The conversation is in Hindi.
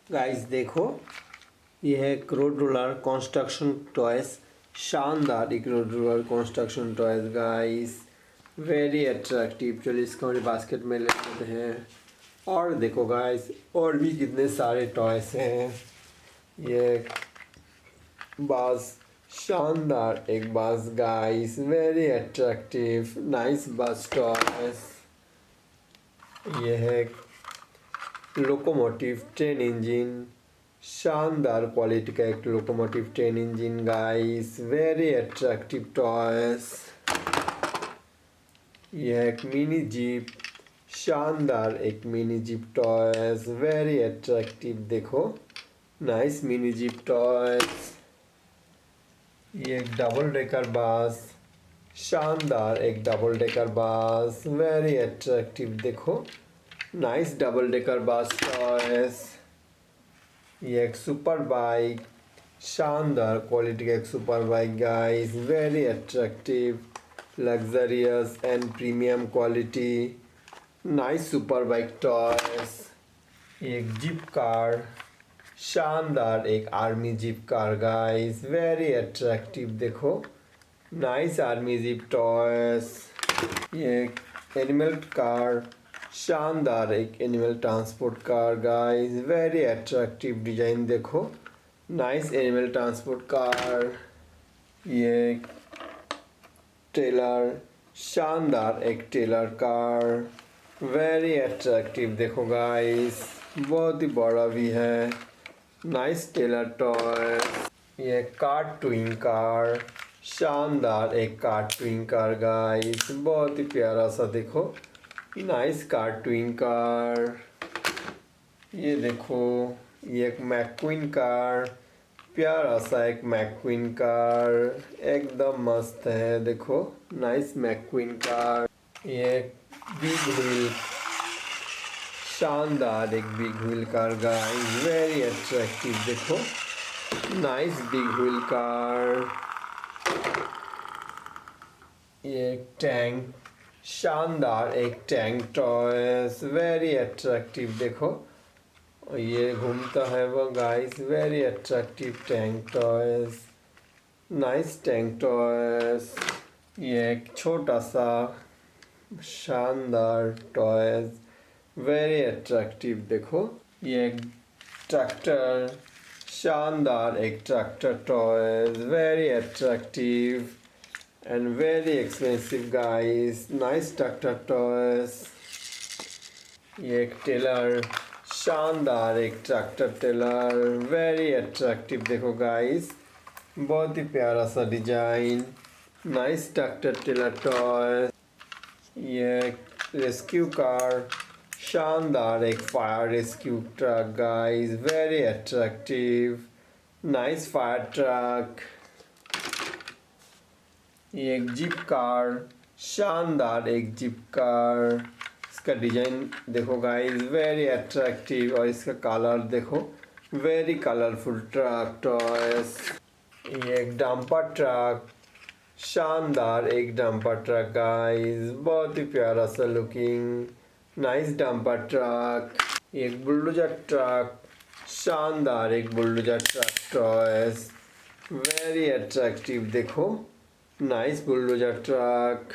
गाइस देखो, ये है क्रोड रोलर कंस्ट्रक्शन टॉयज। शानदार एक क्रोड roller construction toys guys, very attractive. चलिए इसको हमारे बास्केट में ले लेते हैं। और देखो गाइस, और भी कितने सारे टॉयस हैं। ये बास, शानदार एक bus guys, very attractive nice bus toys. ये है लोकोमोटिव ट्रेन इंजन, शानदार क्वालिटी का एक locomotive train engine guys, very attractive toys. यह एक मिनी जीप, शानदार एक mini jeep toys, very attractive. देखो नाइस मिनी जीप टॉयस। ये एक डबल डेकर बस, शानदार एक double decker bus, very attractive. देखो nice double decker bus toys. ये एक सुपर बाइक, शानदार क्वालिटी का एक super bike guys, very attractive, luxurious and premium quality, nice super bike toys. एक जीप कार, शानदार एक army jeep car guys, very attractive. देखो नाइस आर्मी जीप टॉयस। ये एक एनिमल कार, शानदार एक animal transport car guys, very attractive design. देखो नाइस एनिमल ट्रांसपोर्ट कार। ये टेलर, शानदार एक टेलर कार, वेरी अट्रैक्टिव। देखो गाइस बहुत ही बड़ा भी है, नाइस टेलर टॉय। ये कार ट्विन कार, शानदार एक कार ट्विन कार गाइस, बहुत ही प्यारा सा। देखो नाइस कार ट्विन कार। ये देखो, ये एक मैक्वीन कार, प्यारा सा एक मैक्वीन कार, एकदम मस्त है। देखो नाइस मैक्वीन कार। ये बिग व्हील, शानदार एक big wheel car guys, very attractive. देखो नाइस बिग व्हील कार। ये एक टैंक, शानदार एक टैंक टॉयस, वेरी अट्रैक्टिव। देखो ये घूमता है वो guys, very attractive tank toys, nice tank toys. ये एक छोटा सा शानदार टॉयस, वेरी अट्रैक्टिव। देखो ये एक ट्रैक्टर, शानदार एक tractor toys, very attractive and very expensive guys, nice tractor toys। ये एक टेलर, शानदार एक ट्रैक्टर टेलर, वेरी अट्रैक्टिव। देखो गाइस बहुत ही प्यारा सा design, nice tractor trailer toy. ये रेस्क्यू कार, शानदार एक fire rescue truck guys, very attractive, nice fire truck. ये एक जीप कार, शानदार एक जीप कार, इसका डिजाइन देखो गाइस, वेरी अट्रैक्टिव। और इसका कलर देखो, वेरी कलरफुल ट्रक टॉयस। ये एक डंपर ट्रक, शानदार एक डंपर ट्रक गाइस, बहुत ही प्यारा सा लुकिंग, नाइस डंपर ट्रक। एक बुलडोजर ट्रक, शानदार एक bulldozer truck toys, very attractive. देखो नाइस बुलडोजर ट्रक।